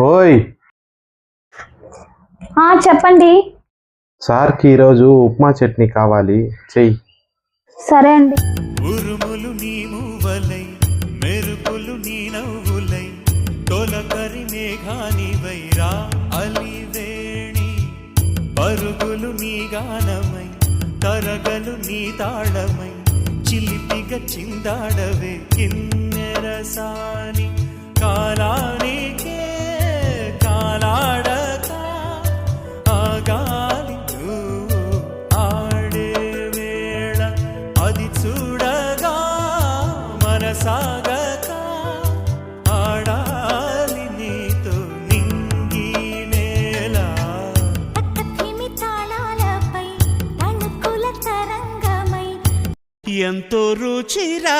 ఓయ్ చెప్పండి. సార్కి ఈరోజు ఉప్మా చట్నీ కావాలి, చెయ్యి. సరే అండి. ఉరుములు నీ మూవలై మెరుపులు నీ నవ్వులై తొలకరి మేఘానివై రా అలివేణి పరుగులు నీ గానమై తరగలు నీ తాళమై చిలిపిగా చిందాడవే కిన్నెరసాని కాలానికే కాలాడక ఆగాలి నువ్వు ఆడే వేళ అది చూడగా మనసాగక ఆడాలి నీతో నింగి నేల తాళాలపై తణుకుల తరంగమై ఎంతో రుచిరా